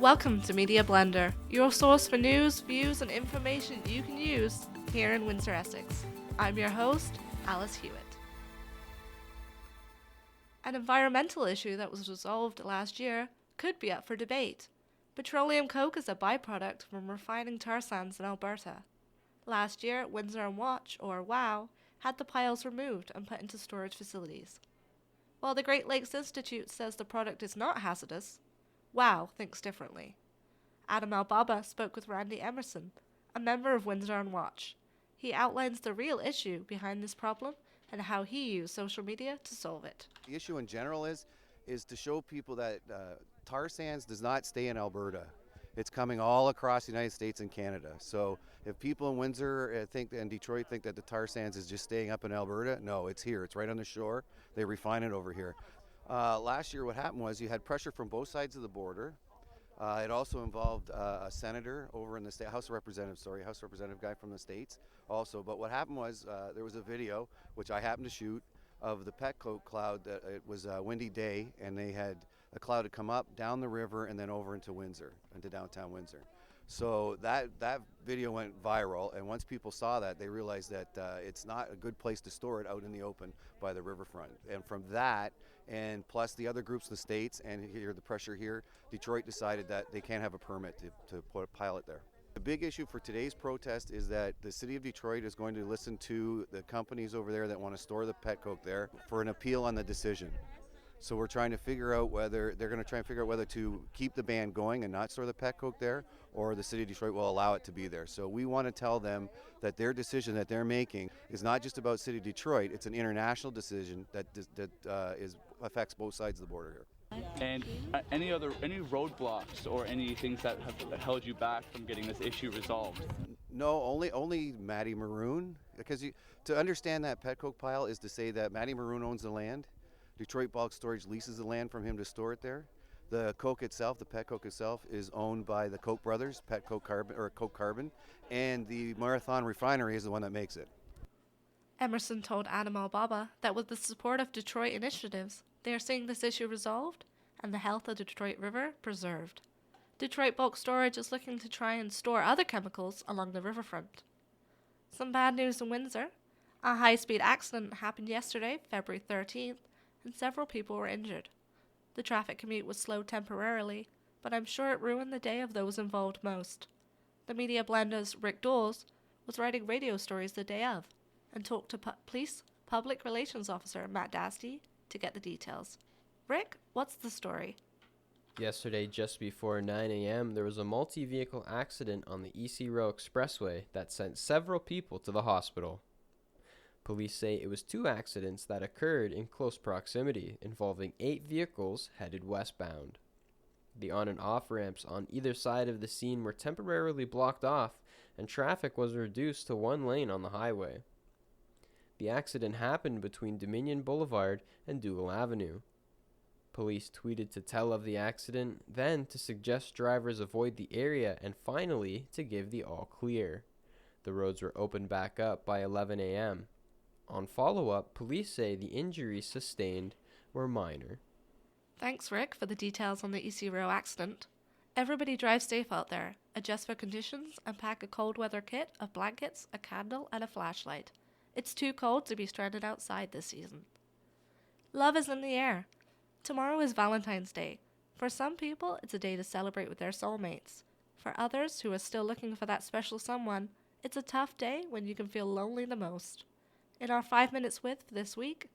Welcome to Media Blender, your source for news, views, and information you can use here in Windsor-Essex. I'm your host, Alice Hewitt. An environmental issue that was resolved last year could be up for debate. Petroleum coke is a byproduct from refining tar sands in Alberta. Last year, Windsor On Watch, or WOW, had the piles removed and put into storage facilities. While the Great Lakes Institute says the product is not hazardous, WOW thinks differently. Adam Al-Baba spoke with Randy Emerson, a member of Windsor On Watch. He outlines the real issue behind this problem and how he used social media to solve it. The issue in general is to show people that tar sands does not stay in Alberta. It's coming all across the United States and Canada. So if people in Windsor and Detroit think that the tar sands is just staying up in Alberta, no, it's here. It's right on the shore. They refine it over here. Last year what happened was you had pressure from both sides of the border. It also involved a senator over in the state, House Representative guy from the States also. But what happened was there was a video, which I happened to shoot, of the petcoke cloud. That it was a windy day, and they had a cloud had come up, down the river, and then over into Windsor, into downtown Windsor. So that video went viral, and once people saw that, they realized that it's not a good place to store it out in the open by the riverfront. And from that, and plus the other groups in the States, and here the pressure here, Detroit decided that they can't have a permit to put a pilot there. The big issue for today's protest is that the city of Detroit is going to listen to the companies over there that want to store the petcoke there for an appeal on the decision. So we're trying to figure out whether to keep the ban going and not store the petcoke there, or the city of Detroit will allow it to be there. So we want to tell them that their decision that they're making is not just about city of Detroit, it's an international decision that affects both sides of the border here. And any roadblocks or any things that have held you back from getting this issue resolved? No, only Matty Maroon, because to understand that petcoke pile is to say that Matty Maroon owns the land. Detroit Bulk Storage leases the land from him to store it there. The coke itself, the petcoke itself, is owned by the Koch brothers, Petcoke Carbon, or Koch Carbon, and the Marathon Refinery is the one that makes it. Emerson told Adam Al-Baba that with the support of Detroit initiatives, they are seeing this issue resolved and the health of the Detroit River preserved. Detroit Bulk Storage is looking to try and store other chemicals along the riverfront. Some bad news in Windsor. A high-speed accident happened yesterday, February 13th, and several people were injured. The traffic commute was slowed temporarily, but I'm sure it ruined the day of those involved most. The Media Blender's Rick Dawes was writing radio stories the day of and talked to police public relations officer Matt Dasty to get the details. Rick, what's the story? Yesterday, just before 9 a.m., there was a multi-vehicle accident on the EC Row Expressway that sent several people to the hospital. Police say it was two accidents that occurred in close proximity, involving 8 vehicles headed westbound. The on and off ramps on either side of the scene were temporarily blocked off, and traffic was reduced to 1 lane on the highway. The accident happened between Dominion Boulevard and Dougal Avenue. Police tweeted to tell of the accident, then to suggest drivers avoid the area, and finally to give the all clear. The roads were opened back up by 11 a.m. On follow-up, police say the injuries sustained were minor. Thanks, Rick, for the details on the EC Row accident. Everybody drive safe out there, adjust for conditions, and pack a cold weather kit of blankets, a candle, and a flashlight. It's too cold to be stranded outside this season. Love is in the air. Tomorrow is Valentine's Day. For some people, it's a day to celebrate with their soulmates. For others who are still looking for that special someone, it's a tough day when you can feel lonely the most. In our 5 Minutes With this week,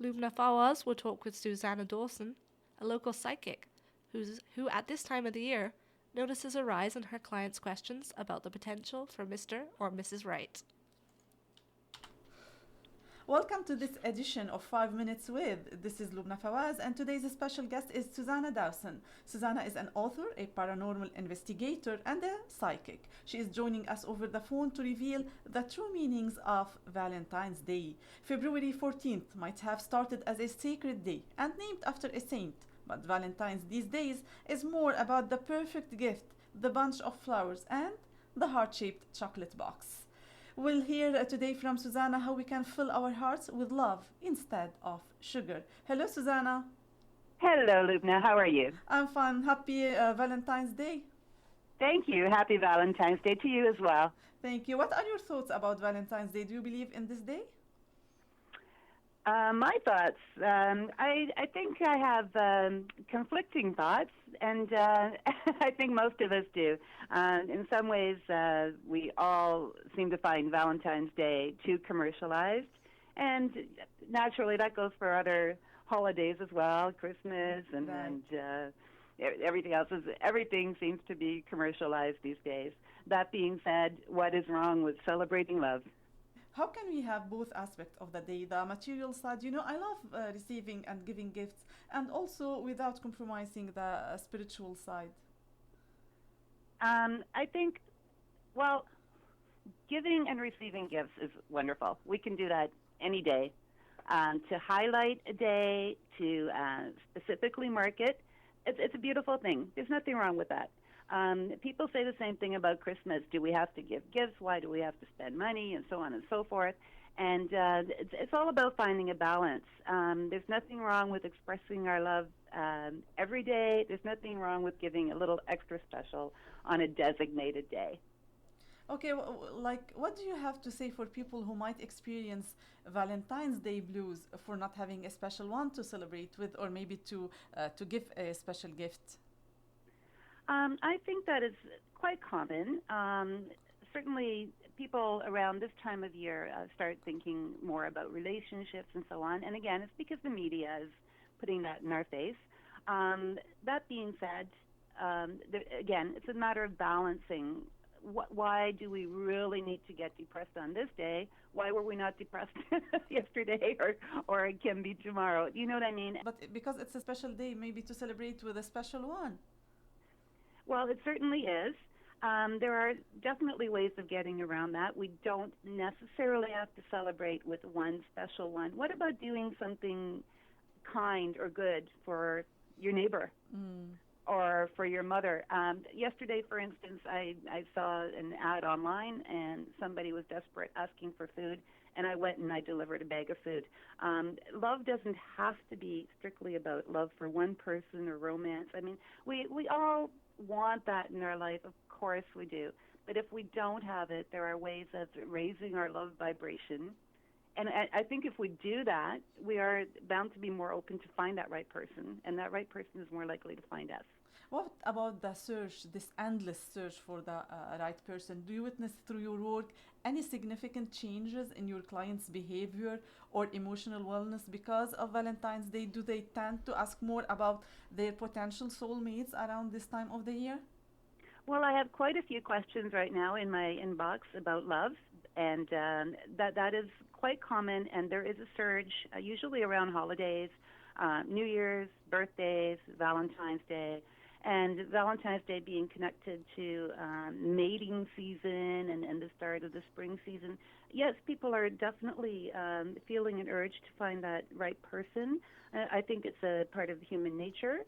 Lubna Fawaz will talk with Zsuzana Dawson, a local psychic who at this time of the year notices a rise in her clients' questions about the potential for Mr. or Mrs. Right. Welcome to this edition of 5 Minutes With. This is Lubna Fawaz, and today's special guest is Zsuzana Dawson. Zsuzana is an author, a paranormal investigator, and a psychic. She is joining us over the phone to reveal the true meanings of Valentine's Day. February 14th might have started as a sacred day and named after a saint, but Valentine's these days is more about the perfect gift, the bunch of flowers, and the heart-shaped chocolate box. We'll hear today from Zsuzana how we can fill our hearts with love instead of sugar. Hello, Zsuzana. Hello, Lubna. How are you? I'm fine. Happy Valentine's Day. Thank you. Happy Valentine's Day to you as well. Thank you. What are your thoughts about Valentine's Day? Do you believe in this day? My thoughts. I think I have conflicting thoughts, and I think most of us do. In some ways, we all seem to find Valentine's Day too commercialized, and naturally that goes for other holidays as well, Christmas and everything else. Everything seems to be commercialized these days. That being said, what is wrong with celebrating love? How can we have both aspects of the day, the material side? I love receiving and giving gifts, and also without compromising the spiritual side. I think, well, giving and receiving gifts is wonderful. We can do that any day. To highlight a day, to specifically mark it, it's a beautiful thing. There's nothing wrong with that. People say the same thing about Christmas. Do we have to give gifts? Why do we have to spend money? And so on and so forth. And it's all about finding a balance. There's nothing wrong with expressing our love every day. There's nothing wrong with giving a little extra special on a designated day. Okay, what do you have to say for people who might experience Valentine's Day blues for not having a special one to celebrate with, or maybe to give a special gift? I think that is quite common. Certainly, people around this time of year start thinking more about relationships and so on. And again, it's because the media is putting that in our face. That being said, again, it's a matter of balancing. Why do we really need to get depressed on this day? Why were we not depressed yesterday or it can be tomorrow? You know what I mean? But because it's a special day, maybe to celebrate with a special one. Well, it certainly is. There are definitely ways of getting around that. We don't necessarily have to celebrate with one special one. What about doing something kind or good for your neighbor or for your mother? Yesterday, for instance, I saw an ad online and somebody was desperate asking for food, and I went and I delivered a bag of food. Love doesn't have to be strictly about love for one person or romance. I mean, we all want that in our life, of course we do. But if we don't have it, there are ways of raising our love vibration. And I think if we do that, we are bound to be more open to find that right person, and that right person is more likely to find us. What about the search, this endless search for the right person? Do you witness through your work any significant changes in your clients' behavior or emotional wellness because of Valentine's Day? Do they tend to ask more about their potential soulmates around this time of the year? Well, I have quite a few questions right now in my inbox about love, and that is quite common, and there is a surge, usually around holidays, New Year's, birthdays, Valentine's Day. And Valentine's Day being connected to mating season and the start of the spring season. Yes, people are definitely feeling an urge to find that right person. I think it's a part of human nature.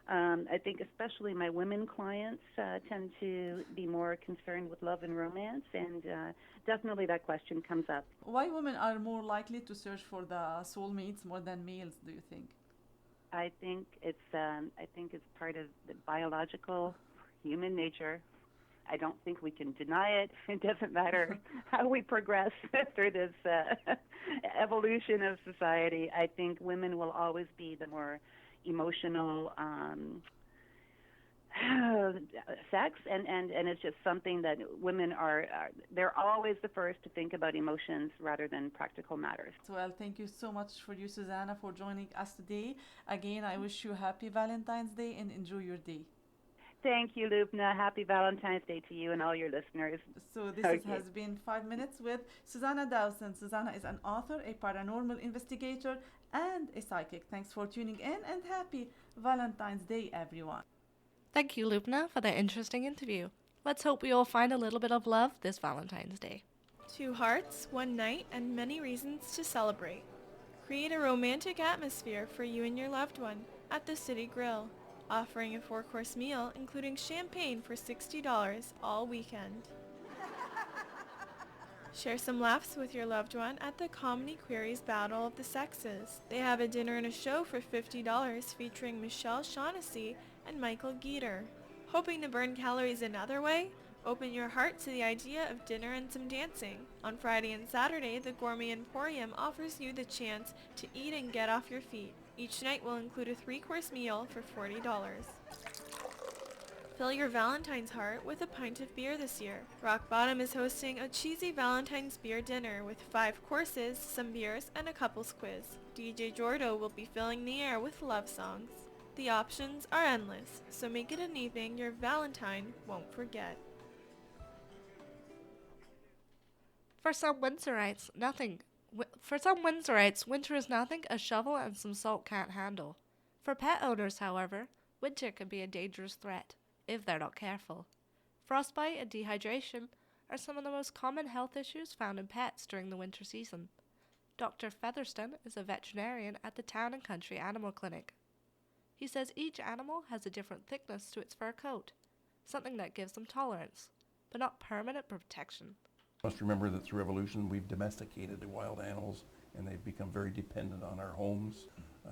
I think especially my women clients tend to be more concerned with love and romance, and definitely that question comes up. Why women are more likely to search for the soulmates more than males, do you think? I think it's part of the biological human nature. I don't think we can deny it. It doesn't matter how we progress through this evolution of society. I think women will always be the more emotional sex, and it's just something that women they're always the first to think about emotions rather than practical matters. Well, thank you so much for you, Zsuzana, for joining us today. Again, I wish you happy Valentine's Day and enjoy your day. Thank you, Lubna. Happy Valentine's Day to you and all your listeners. So this has been 5 Minutes with Zsuzana Dawson. Zsuzana is an author, a paranormal investigator, and a psychic. Thanks for tuning in, and happy Valentine's Day, everyone. Thank you, Lubna, for that interesting interview. Let's hope we all find a little bit of love this Valentine's Day. 2 hearts, 1 night, and many reasons to celebrate. Create a romantic atmosphere for you and your loved one at the City Grill, offering a 4-course meal including champagne for $60 all weekend. Share some laughs with your loved one at the Comedy Queries Battle of the Sexes. They have a dinner and a show for $50 featuring Michelle Shaughnessy and Michael Geeter. Hoping to burn calories another way? Open your heart to the idea of dinner and some dancing. On Friday and Saturday, the Gourmet Emporium offers you the chance to eat and get off your feet. Each night will include a 3-course meal for $40. Fill your Valentine's heart with a pint of beer this year. Rock Bottom is hosting a cheesy Valentine's beer dinner with 5 courses, some beers, and a couples quiz. DJ Jordo will be filling the air with love songs. The options are endless, so make it an evening your Valentine won't forget. For some Windsorites, winter is nothing a shovel and some salt can't handle. For pet owners, however, winter can be a dangerous threat if they're not careful. Frostbite and dehydration are some of the most common health issues found in pets during the winter season. Dr. Featherston is a veterinarian at the Town and Country Animal Clinic. He says each animal has a different thickness to its fur coat, something that gives them tolerance, but not permanent protection. We must remember that through evolution we've domesticated the wild animals and they've become very dependent on our homes.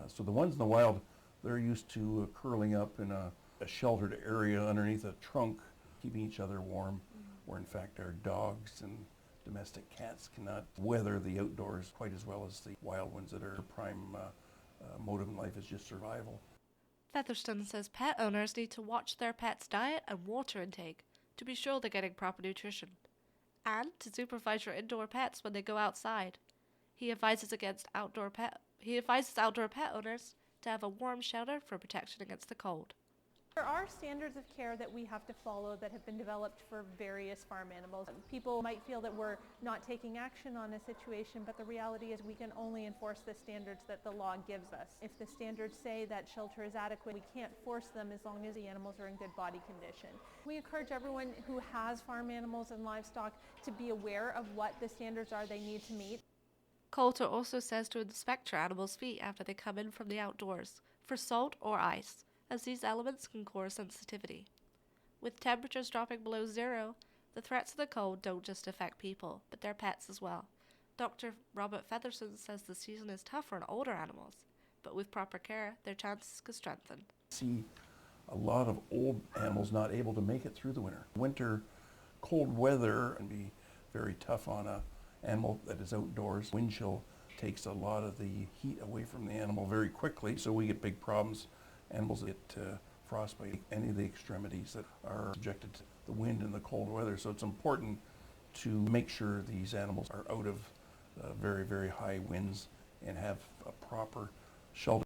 So the ones in the wild, they're used to curling up in a sheltered area underneath a trunk, keeping each other warm, where in fact our dogs and domestic cats cannot weather the outdoors quite as well as the wild ones that are prime motive in life is just survival. Featherston says pet owners need to watch their pet's diet and water intake to be sure they're getting proper nutrition, and to supervise your indoor pets when they go outside. He advises outdoor pet owners to have a warm shelter for protection against the cold. There are standards of care that we have to follow that have been developed for various farm animals. People might feel that we're not taking action on a situation, but the reality is we can only enforce the standards that the law gives us. If the standards say that shelter is adequate, we can't force them as long as the animals are in good body condition. We encourage everyone who has farm animals and livestock to be aware of what the standards are they need to meet. Coulter also says to inspect your animal's feet after they come in from the outdoors for salt or ice, as these elements can cause sensitivity. With temperatures dropping below zero, the threats of the cold don't just affect people, but their pets as well. Dr. Robert Featherston says the season is tougher on older animals, but with proper care, their chances could strengthen. See a lot of old animals not able to make it through the winter. Winter, cold weather can be very tough on an animal that is outdoors. Wind chill takes a lot of the heat away from the animal very quickly, so we get big problems. Animals get frostbite, any of the extremities that are subjected to the wind and the cold weather. So it's important to make sure these animals are out of very, very high winds and have a proper shelter.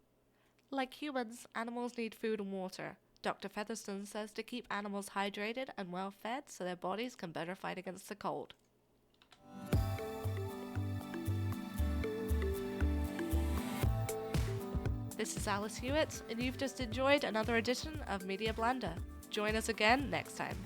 Like humans, animals need food and water. Dr. Featherston says to keep animals hydrated and well fed so their bodies can better fight against the cold. This is Alice Hewitt, and you've just enjoyed another edition of Media Blender. Join us again next time.